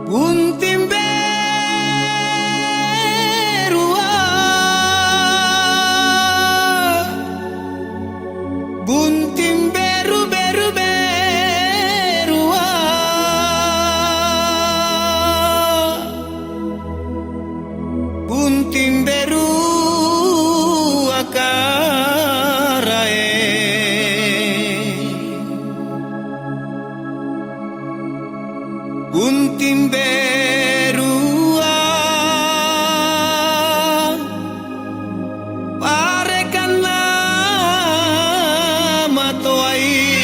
Buntim berua, buntim beru beru berua, buntim beru akarae, buntim berua parekanlah matoaia.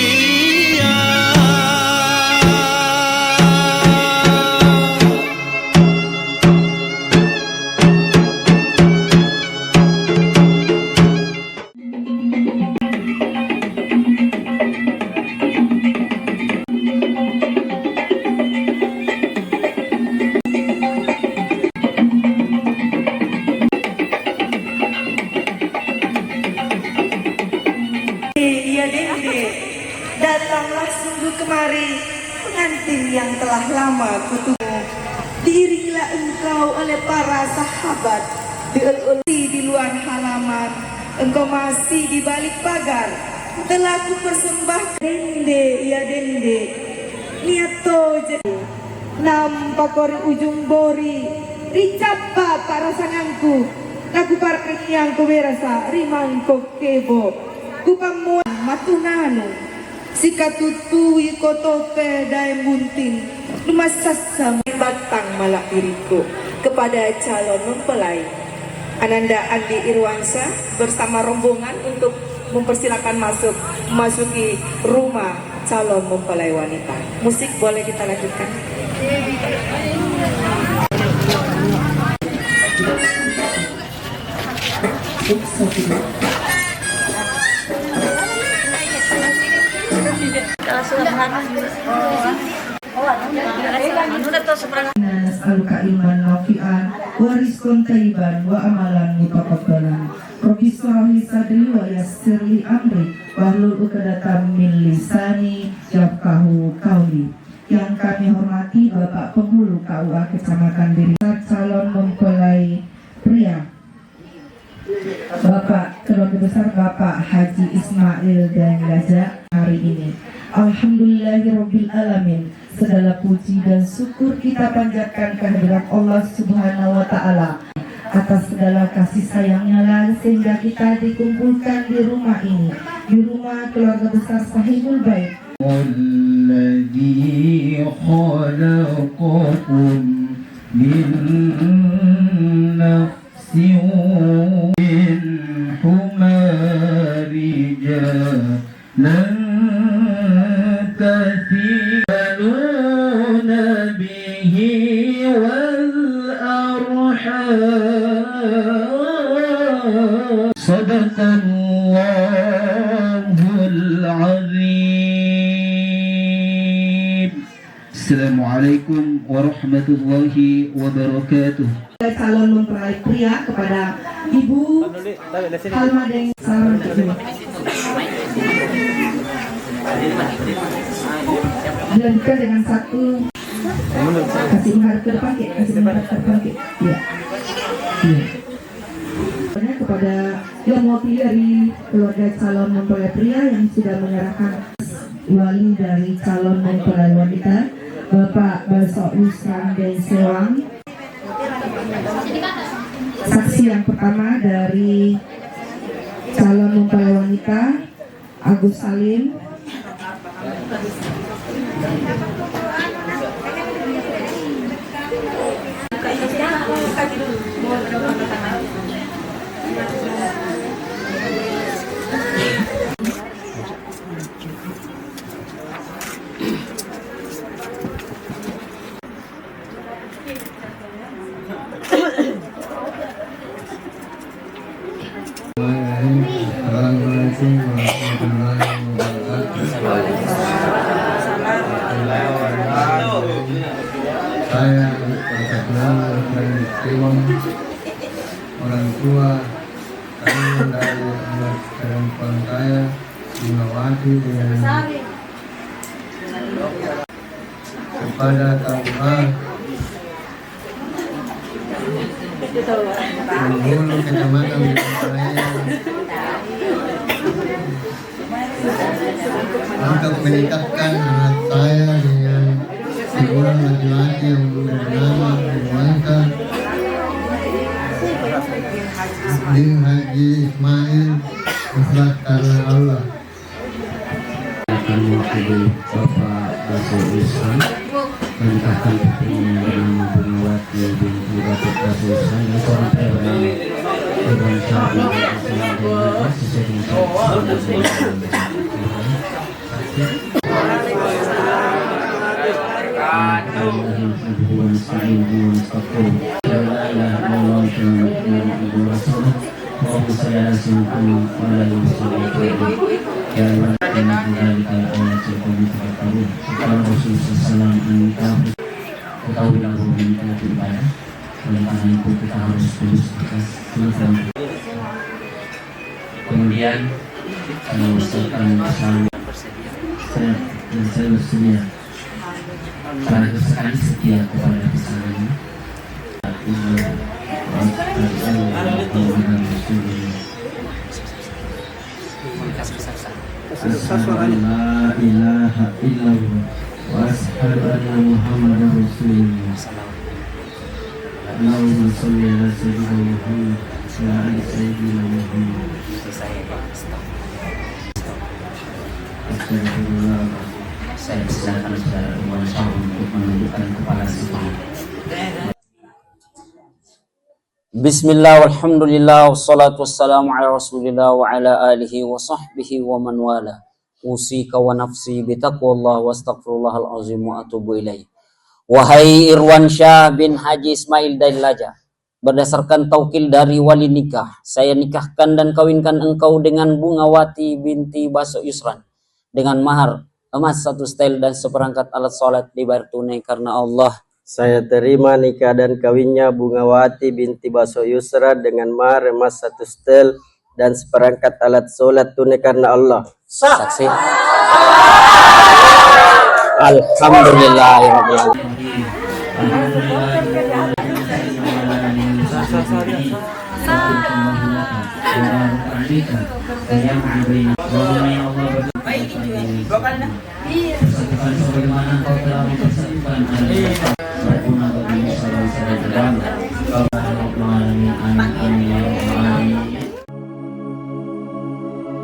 Iya Dende, datanglah sungguh kemari pengantin yang telah lama kutunggu. Dirilah engkau oleh para sahabat, dieluli di luar halaman, engkau masih di balik pagar. Telah kupersembahkan Dende, ya Dende, niato jadi nampak kori ujung bori, ricapa para sanganku, lagu parken yang ku berasa rimang kebo. Kupamuan matunano sikatutu ikotope daem bunting lumasasa batang malak diriku kepada calon mempelai. Ananda Andi Irwansa bersama rombongan untuk mempersilakan memasuki rumah calon mempelai wanita. Musik boleh kita lanjutkan. Nas'aluka ilman nafi'an wa rizqan thayyiban wa amalan mutaqabbalan. Rabbi shrah li sadri wa yassir li amri wahlul 'uqdatam min lisani yafqahu qawli. Yang kami hormati Bapak Penghulu KUA Kecamatan Diri, calon mempelai pria Bapak keluarga besar Bapak Haji Ismail dan Gaza hari ini. Alhamdulillahirabbil alamin. Segala puji dan syukur kita panjatkan kehadirat Allah Subhanahu wa taala atas segala kasih sayangnya lah sehingga kita dikumpulkan di rumah ini, di rumah keluarga besar Sahibul Bait. Walladzi khalaqakum min nafsin humarija تثيرون به والأرحام صدق الله العظيم. Assalamualaikum warahmatullahi wabarakatuh. Calon mempelai pria kepada Ibu Halmadeng salam dilanjutkan dengan satu kasih menghadap ke depan, kasih menghadap ke depan, ya. Kepada yang mewakili dari keluarga calon mempelai pria yang sudah menyerahkan wali dari calon mempelai wanita, Bapak Basous Randen Sewang. Saksi yang pertama dari calon mempelai wanita Agus Salim. Assalamualaikum warahmatullahi wabarakatuh. Saya perkenal dan istimewa orang tua kami dari anak perempuan saya Dimawati dengan kepada Tuhan Penghulu Kecamatan Wilayah untuk menikahkan anak saya dengan seorang laki-laki yang bernama Muhammad bin Haji Ismail Ustaz karena Allah. Akan mewakili Bapak Baso Ismail menikahkan putrinya bernama Bunawati binti Bapak Baso Ismail dan seorang pria bernama Irwan Syah bin Ismail dan sesuai dengan kemudian saya bersedia pada sekali setia kepada pesanannya. La ilaha illallah wa ashhadu anna Muhammadar Rasulullah. Allahumma sholli ala sayyidina Muhammad wa ala sayyidina Muhammad. Astagfirullah. Saya persilakan saudara Irwan Syah untuk menunjukkan kepala sekolah. Bismillah walhamdulillah wassalatu wassalamu ala rasulillah wa ala alihi wa sahbihi wa man wala. Usika wa nafsi bitaqwallah wa astaghfirullahal azim wa atubu ilaih. Wahai Irwan Syah bin Haji Ismail Dailaja, berdasarkan taukil dari wali nikah, saya nikahkan dan kawinkan engkau dengan Bungawati binti Baso Yusran dengan mahar emas 1 setel dan seperangkat alat sholat dibayar tunai karena Allah. Saya terima nikah dan kawinnya Bungawati binti Baso Yusra dengan mahar emas 1 setel dan seperangkat alat sholat tunai karena Allah. Saksi. Alhamdulillah.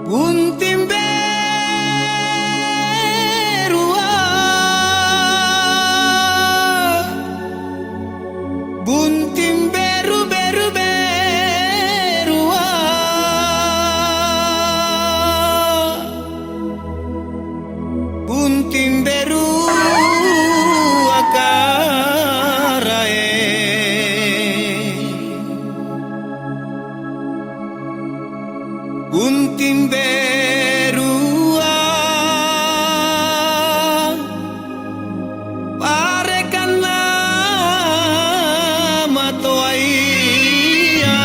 Buntim berua, buntim berua, buntim berua karae, buntim berua parekan nama toaia.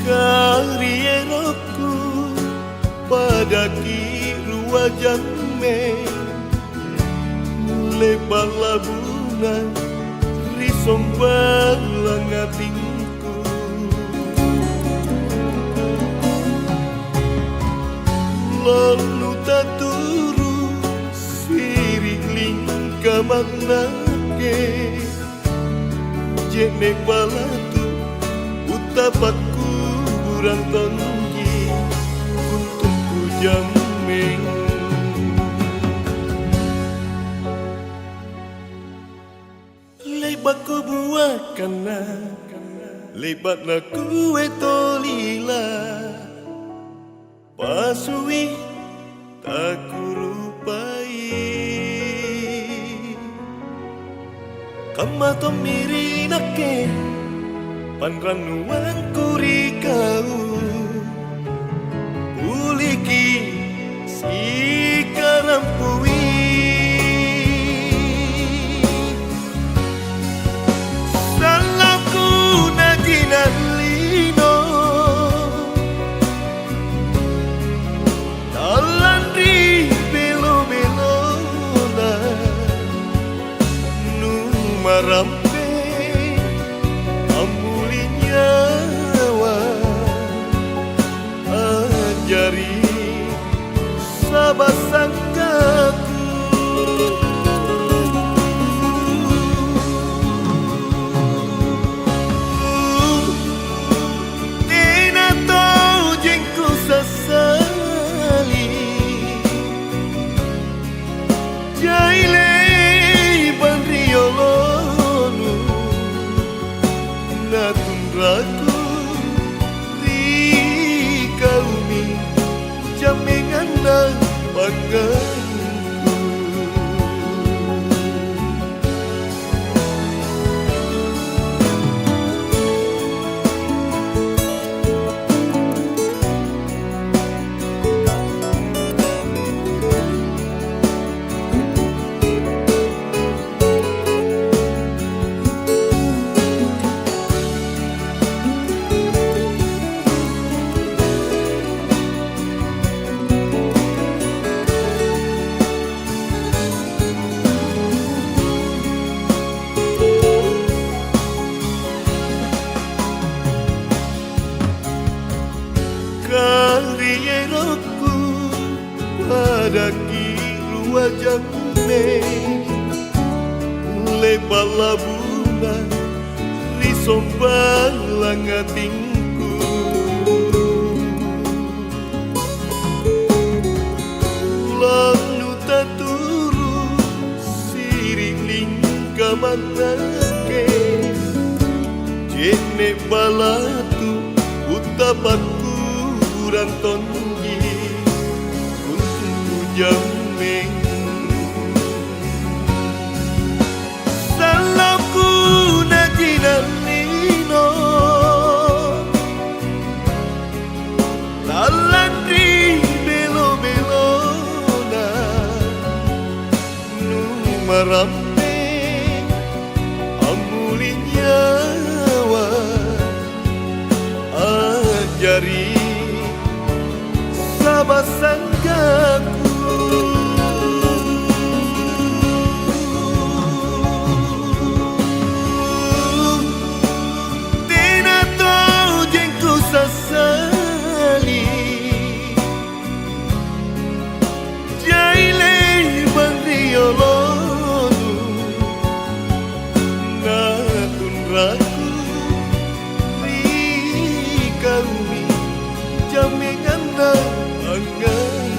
Karieroku pada kirua jamme lebar labunan risong balangatinku lalu taturu siriling kamanake jene palatu utapatku kurang tinggi untuk ku jamin. baku buah kana lebat na kue tolila pasui tak kurupai kama to mirinake panranuan kuri kau uliki si karampui salahku najinan lino dalan di belo-belo nu marampe amulinya ajari sabasangkaku tina tau jengku sasali jaile bandriolonu natun raku kaumi jamengan dan pagangku karieroku pada kiru wajahmu lebat labuna risombang langatinku lalu taturu siriling kamanake jene balatu utapaku rantongi untuk jameng salahku najinan lino lalan di belo-belo nu marampe amulinya ajari sabasangkaku tina tau jengku sasali jaile bandriolonu natun raku kaumi jamengan angan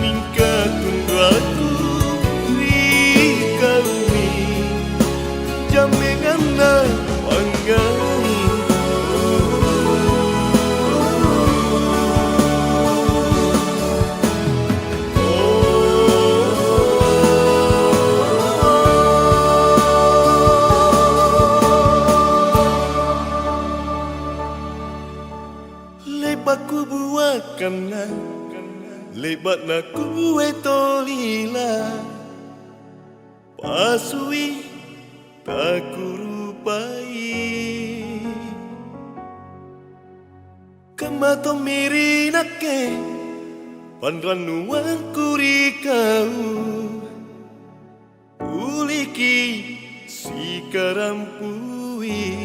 mingkatun raku kaumi jamengan angan baku buah kana lebat na kue tolila pasui tak kurupai kamato mirinake panranuan kuri kau uliki si karampui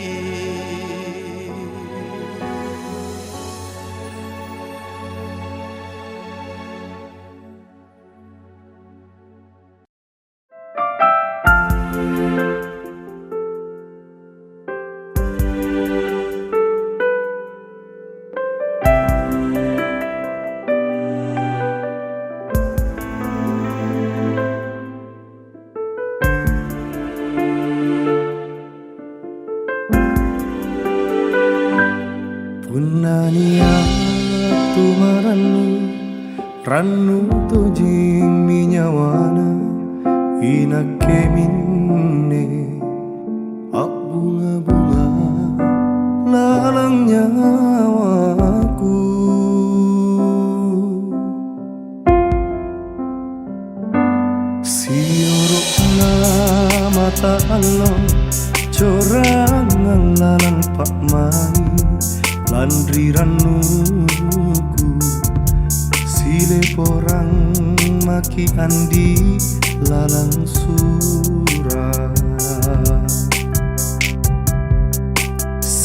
rannu tojing minyawana inake minne bunga-bunga lalang nyawaku siurukna mata Allah corangan lalang pak mai landri ranuku sile porang maki andi lalang surah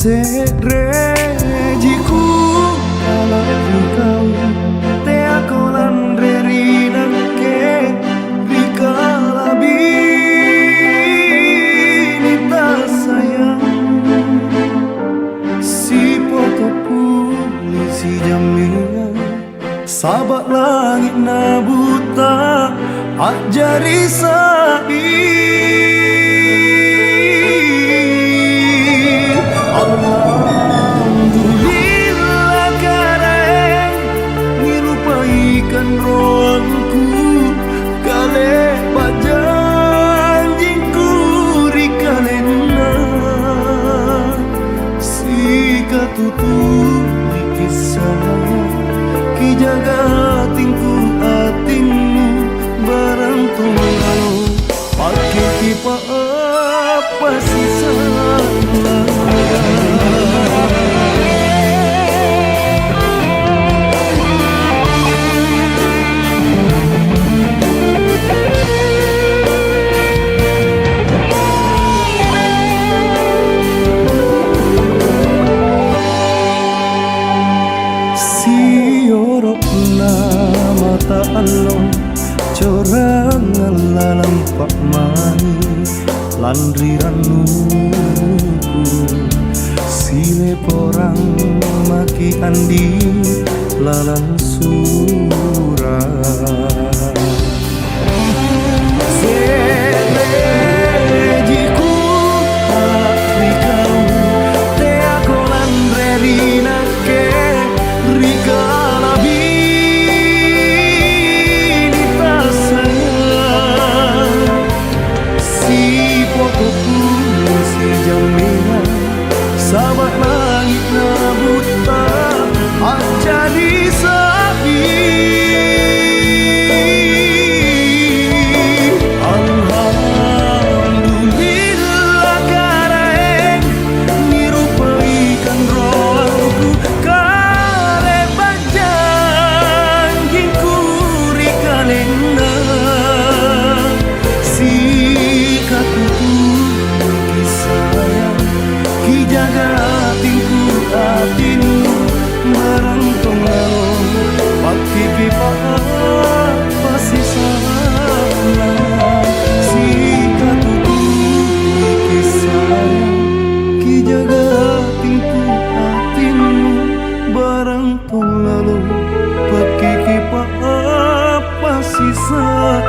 serejiku kalau kau te aku landri nake rikala bini tak sayang si foto polisi jaminan sahabat langit na buta ajari sabi alhamdulillah kareng ngilupaikan roangku kale bajanjingku rikalena si katutup kisah kijaga tingku atingmu barang tunggal pakai kipa apa sisa mata Allah corangan lalang pak mani landri ranuku sile porang maki andi lalang surah serejiku rikau te aku landri nake rikala sahabat langit na buta jadi sabi alhamdulillah kareng nirupaikan rohku kare bajanjingku rikalena si katutu kisah jaga tingku atinmu barang tongalo pakai pipa pasti salah si katutu kisah ki jaga tingku atinmu barang tongalo pakai pipa pasti salah.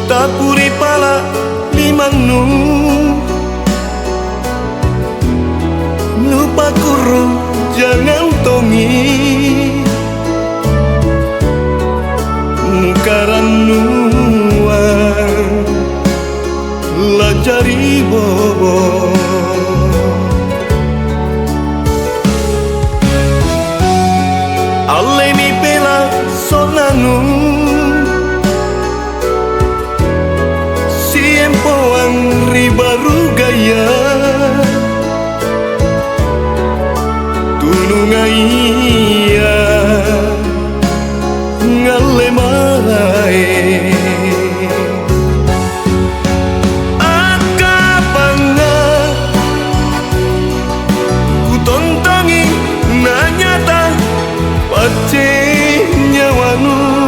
Tapuri pala limangnu lupa kuru jangan tongi karannuan lajari bobo alle mi pela sonanu empoang ribaru gaya tulungaiya ngale marae akapanga ku tontongi nanyata pace nyawanu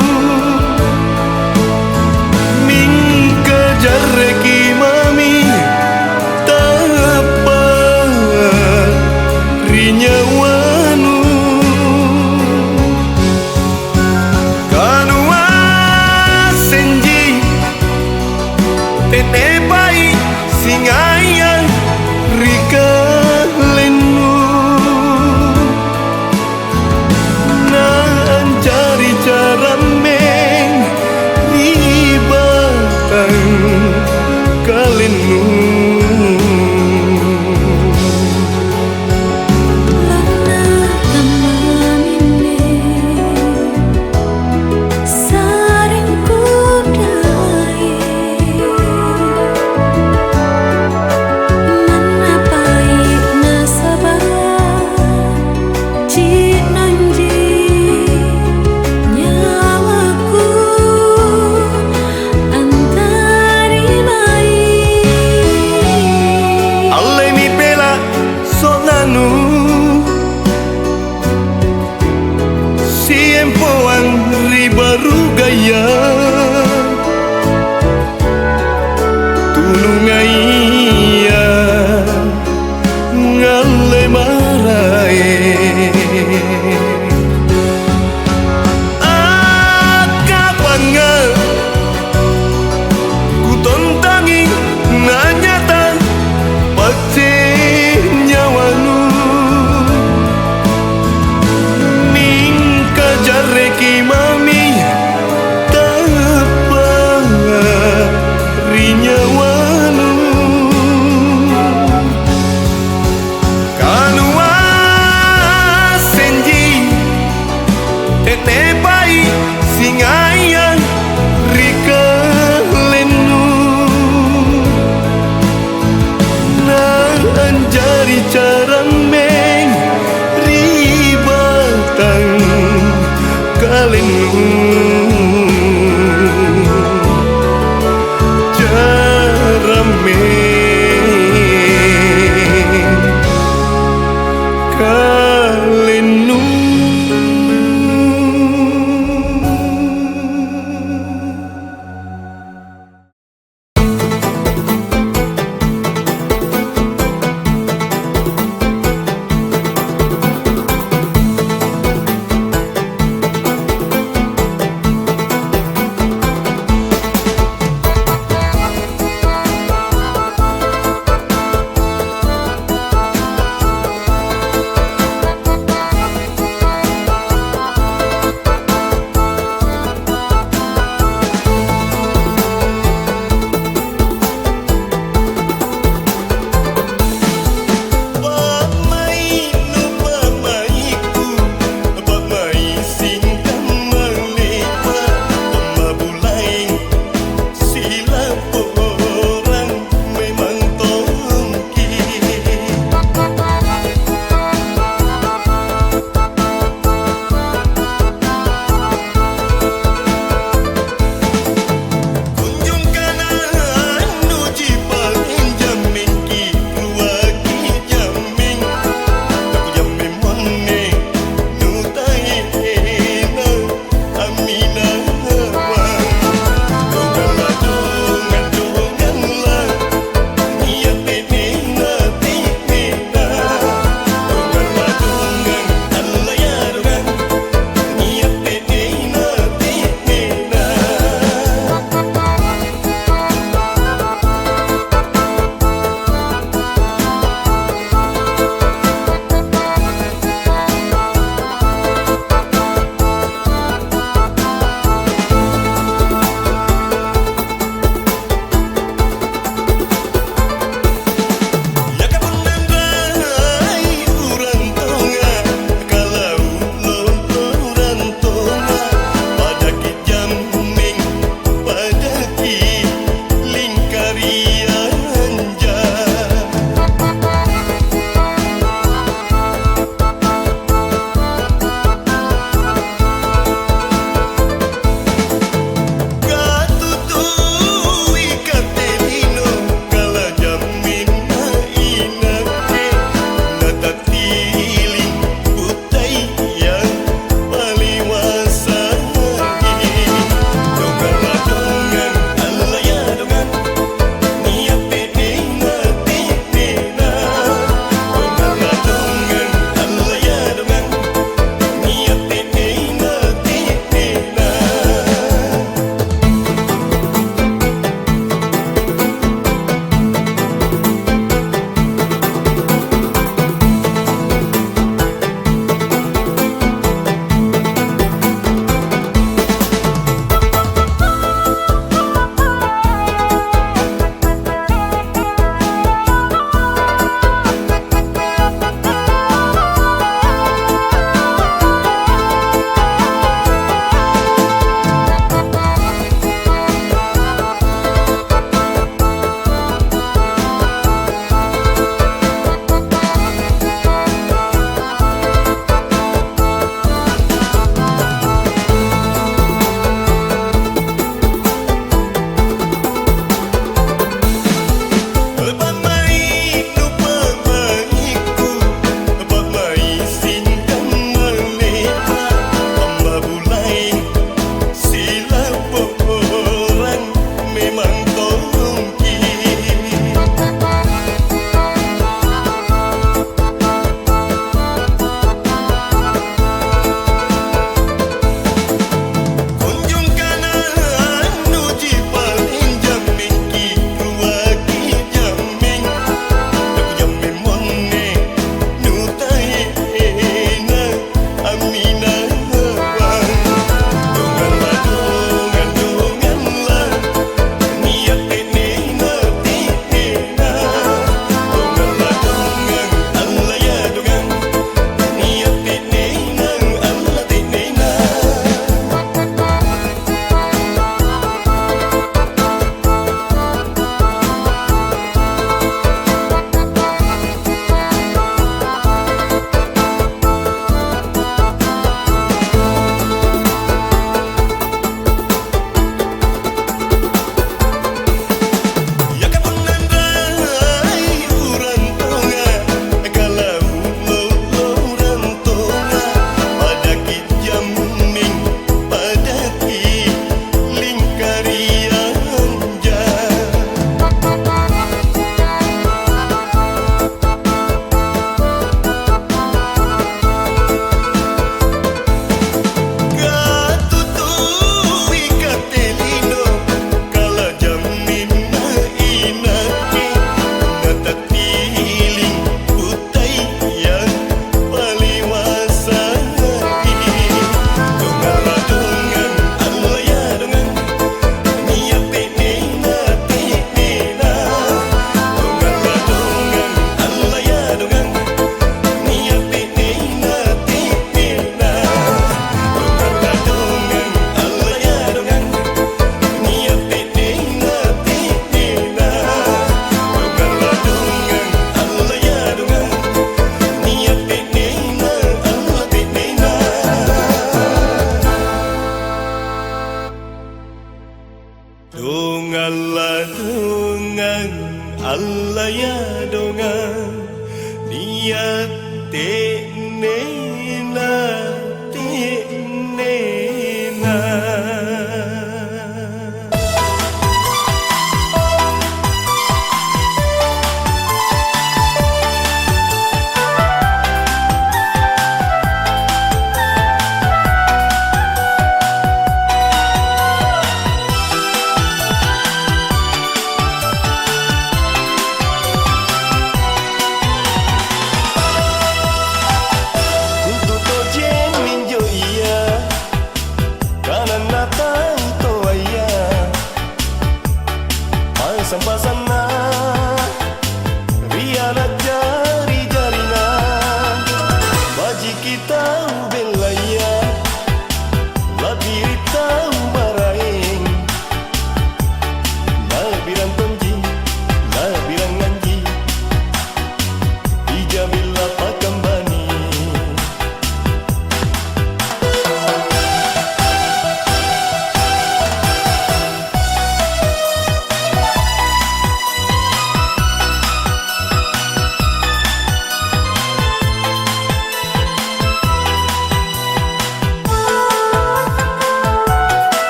empoang ribaru gaya tulungai ya ngale marae akapanga ku tontangi nanyata pasti nyawanu ning kajareki mami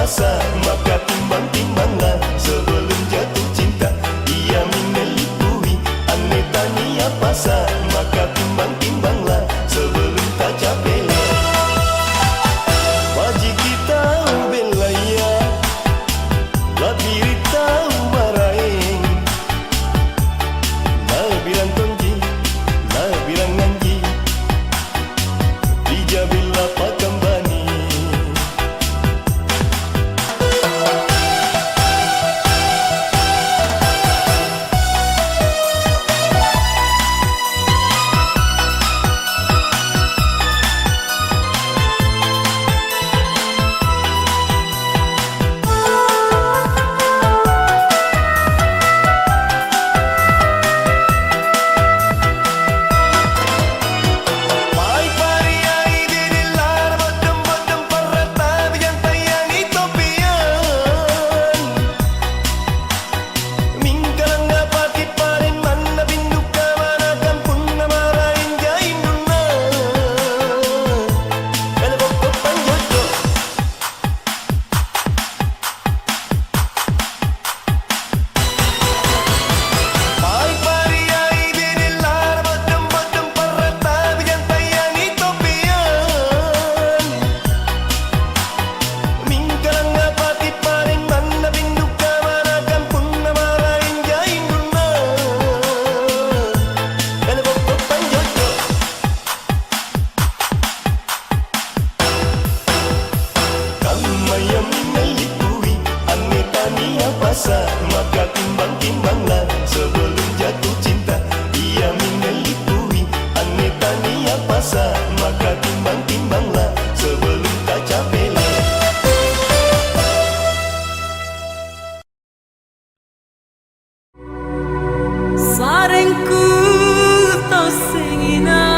puasa, maka timbang-timbanglah sebelum jatuh cinta. Ia menelipui ane tania pasa, maka timbang-timbanglah sebelum tak capek. Wajib kita belaya, lebih tahu maraing. Nah bilang tongji, nah bilang nganji, dijabila pakambani. Maka timbang-timbanglah sebelum jatuh cinta. Ia menelipui ane tania pasa, maka timbang-timbanglah sebelum tak capek. Sarengku to singinake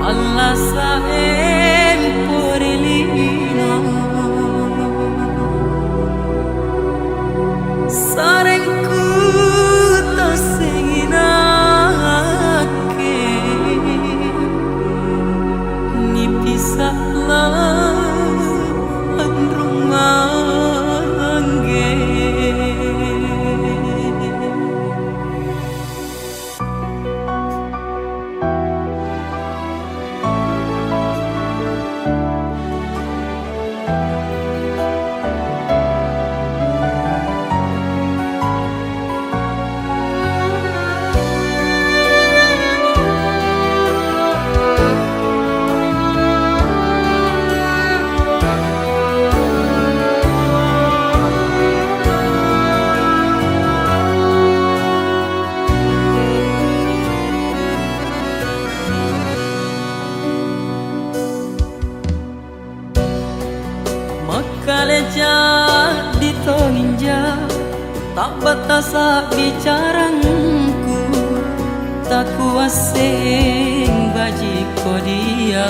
Allah saen porilino. Sarengku to singinake nipisahlah andrung mangge. Kaleja ditonginja, tak batasa bicarangku, tak kuaseng bajiko dia.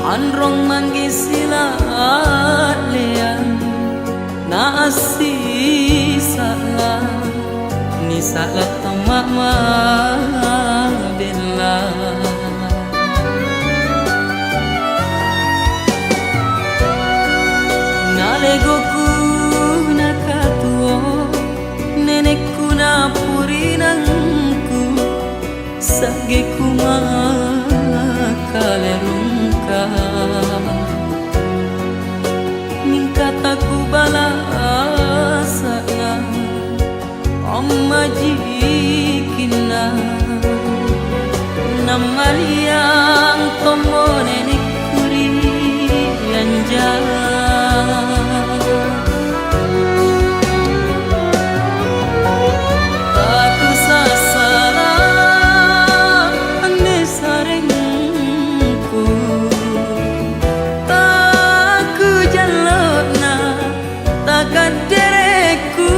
Androng manggi silat leang, na asi salah, ni salah tamak bela. Nalegoku nakatuo, nenekku na purinangku, sageku makalerungka. Mingkataku balasana, amma jikina, namaliang tomo nenekku rianja. Aku sasalah ane sarengku, tak ku jalona takkan dereku.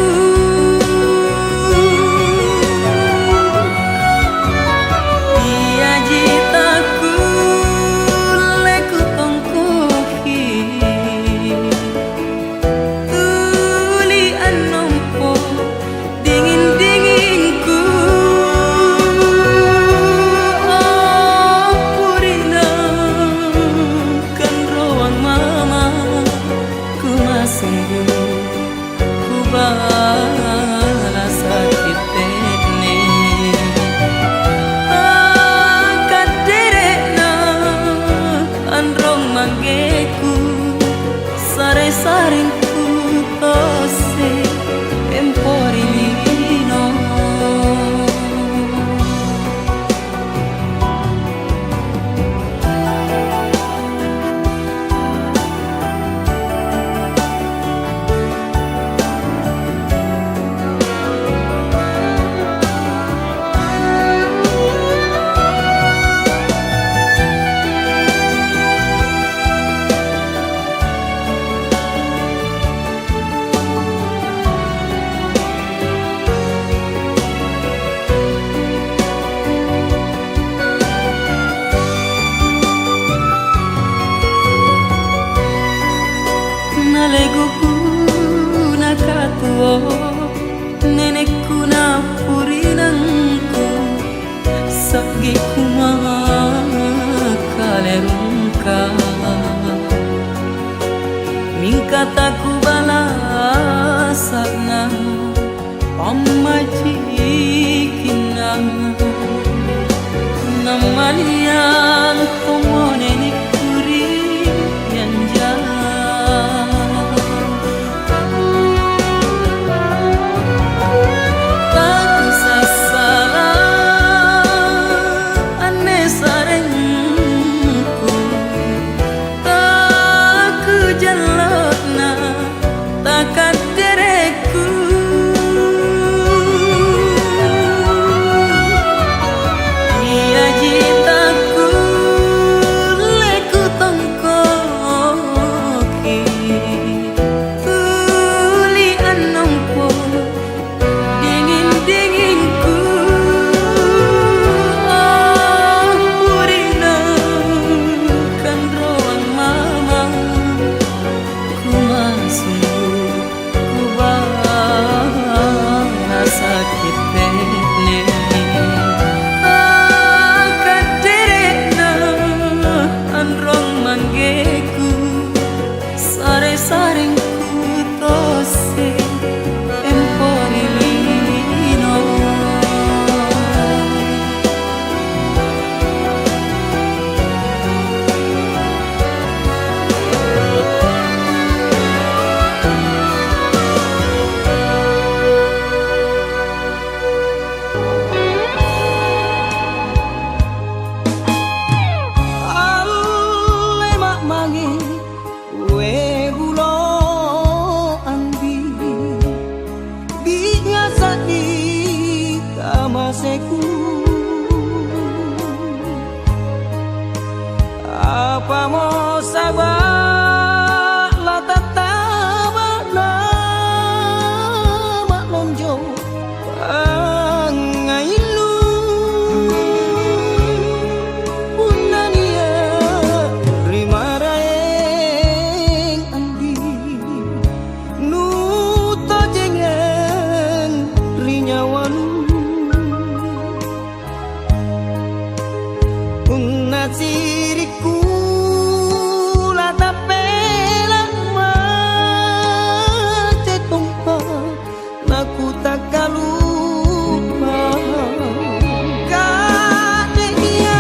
Ia jitaku leku tongkoki. sagi kumakalerungka mingkataku balasana pamajikina namalian komoneni kuri yanja apa mo sabah la tataba na malonjo pangailu punania rimaraeng andi nu to jengen rinyawan siriku la tapela mate tumpa naku tak kalupa kadenya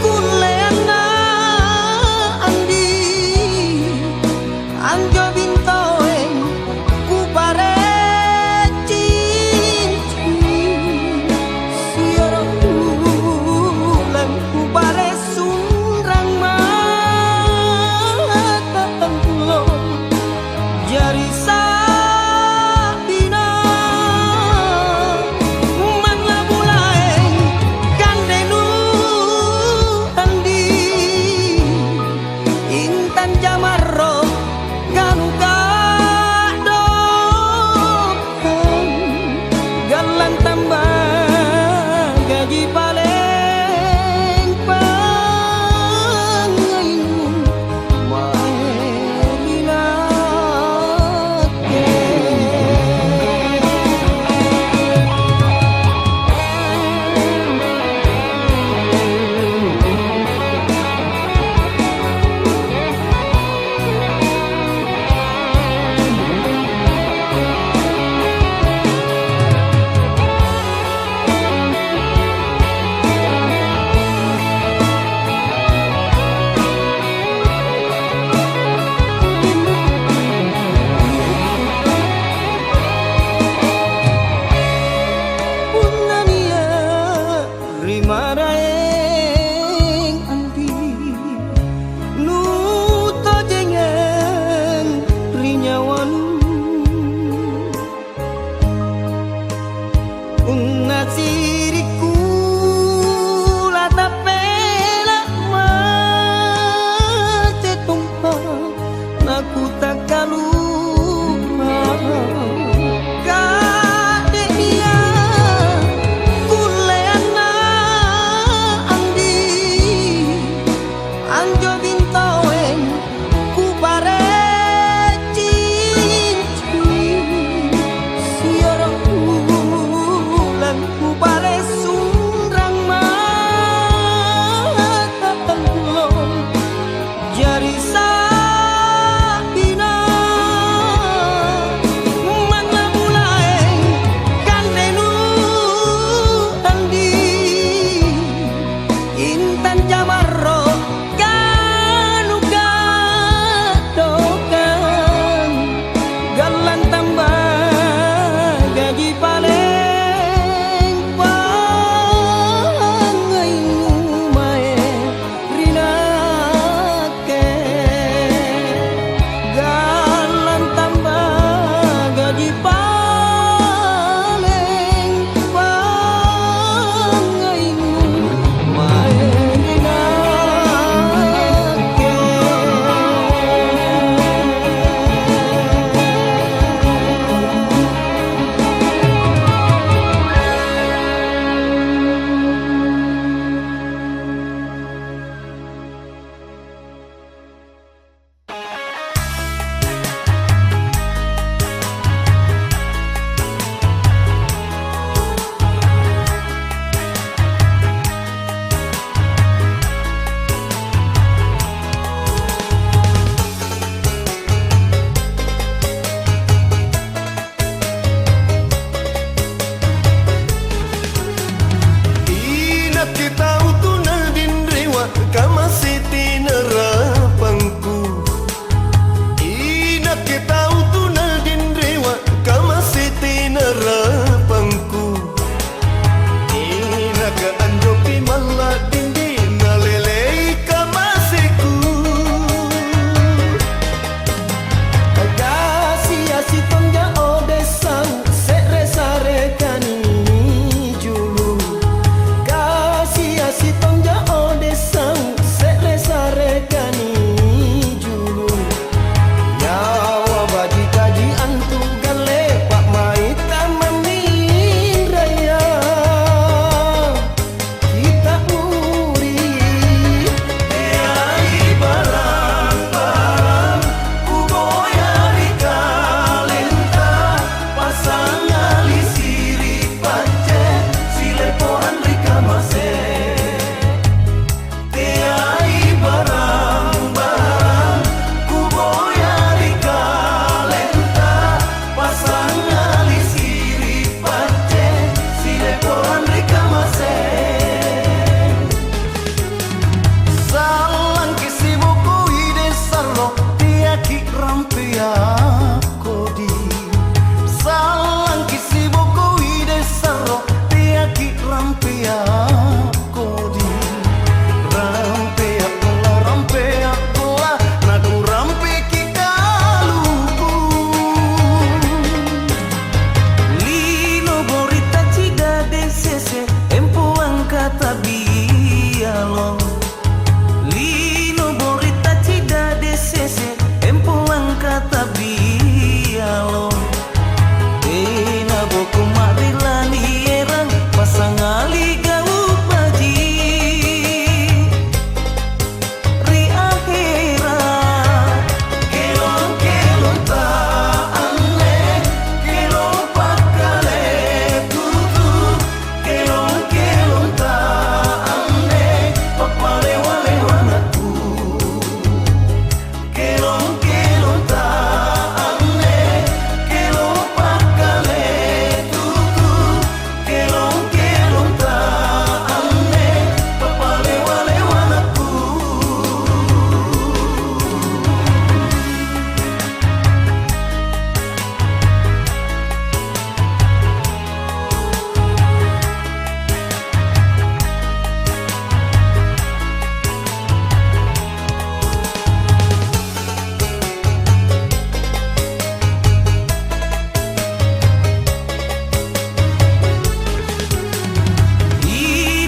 kuleana andi anjo bintoeng ku pare cincin siara bulan ku pare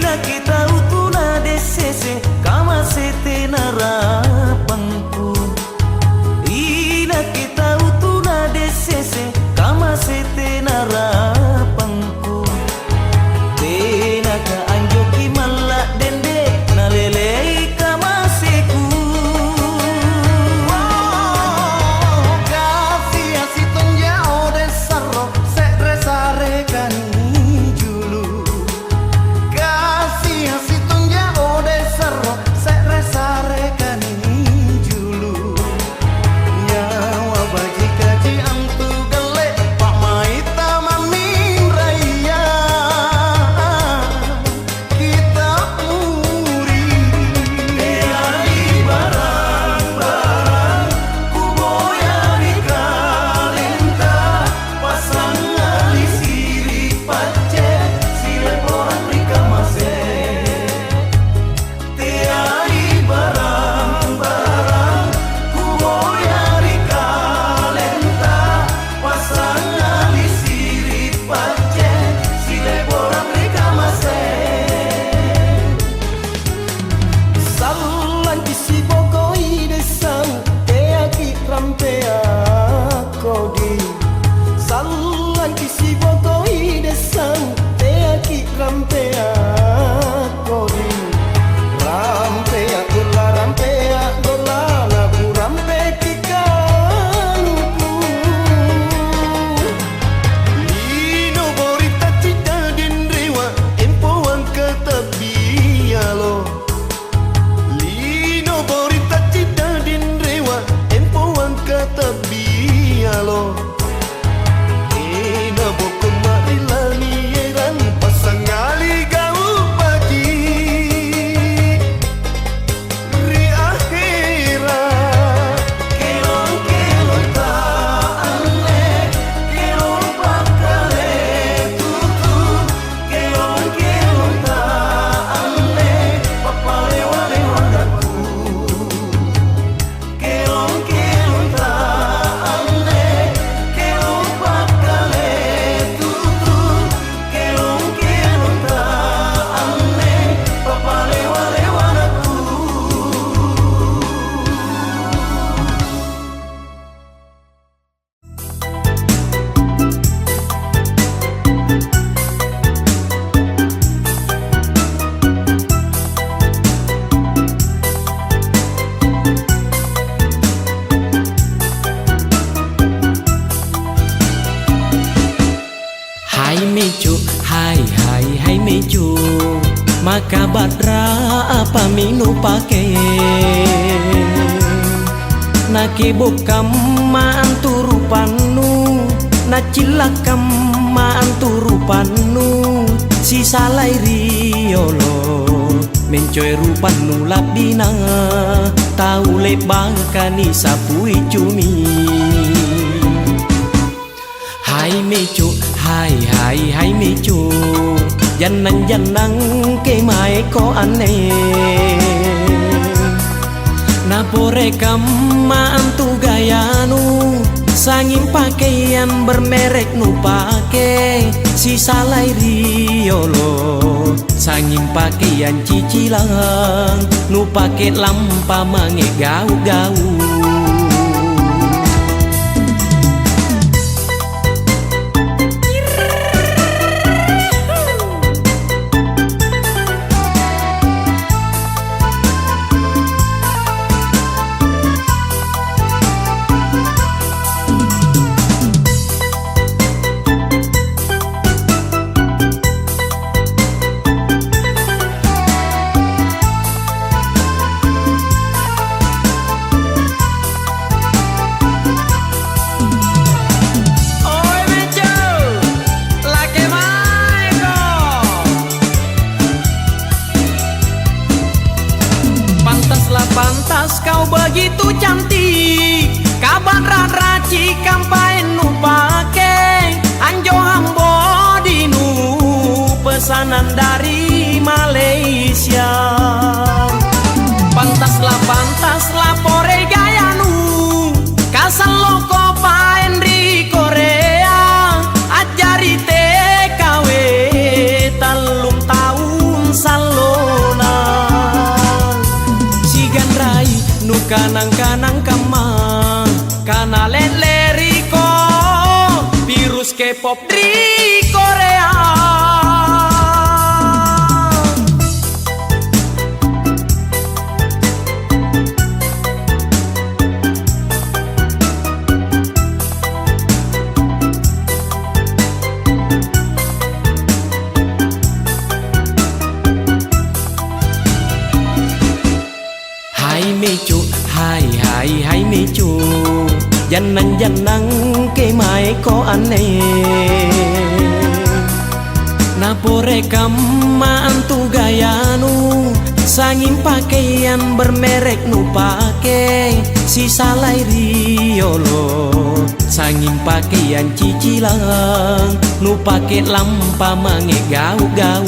Ina kita utuna desese kama sete narapangku. Ina kita utuna desese kama sete narapangku. Tena ka anjoki malak dende nalelei kama seku. Kasih asih tonjao desarro se resare kani julu. Kasih asih tonjao desarro se resare kani julu. Nyawa bagi kaji antu gale pak maita mamin raya. Kita muri dari barang-barang ku boyari kalenta pasang ali siri pace sile orang rika mase. Tiai barang-barang ku boyari kalenta pasang ali siri pace sile orang rika mase. Salan kisi bokoi desau teaki rampea kodi. Salan kisi bokoi desau teaki rampea kodi. Rampea gola labu rampe kikanuku. Lino borita cita dendrewa empoan katabialo. Lino borita cita dendrewa empoan katabialo. Ina bokon marilani eran pasang ali gau pagi. Ri akhirat kelong taane kelong pakale tutu. Kelong taane papale wale wadaku. Kelong taane kelong pakale tutu. Kelong taane papale wale wadaku. Hai Micu, hai Micu, maka badra apa minu pake. Naki bukam maanturu panu, nacilakam maanturu panu. Si salai riolo, mencoy rupanu labina, tau lebakani sapui cumi. Hai Micu, hai Micu, janang ke mai ko ane. Napore kama antu gayanu, sangin pakaian bermerek nu pake. Si salai riolo, sangin pakaian cicilan, nu pake lampa mange gau-gau. Pantas kau begitu cantik, kaban raci kampain nu pake. Anjo hambo dinu pesanan dari Malaysia. Pantaslah pore gayanu, kasal loko paen di Korea. Ajari TKW talum tahun salah. K-pop di Korea. Hai Micu, hai Micu, janang ke mai ko ane. Napore kama antu gayanu, sangin pakaian bermerek nu pake, si salai riolo, sangin pakaian cicilang, nu pake lampa mange gau-gau.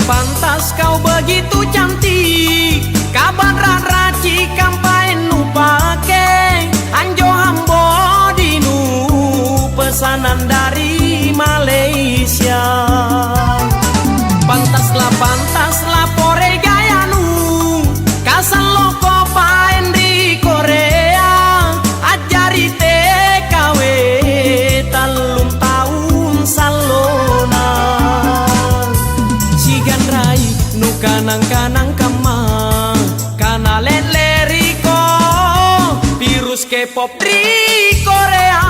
Pantas kau begitu cantik, kaban raci kampain nu pake, anjo hambo dinu pesanan dari Malaysia. Pantaslah pore gayanu, kasan loko paen di Korea, ajari TKW talung tahun salona. Nu kanang kama kana leriko virus K-pop di Korea.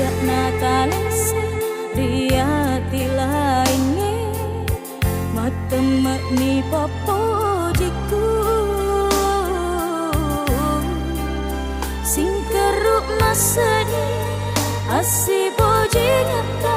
jak natalese dia tilainge matemek ni popo jiku sing keruk masani asi boji ngata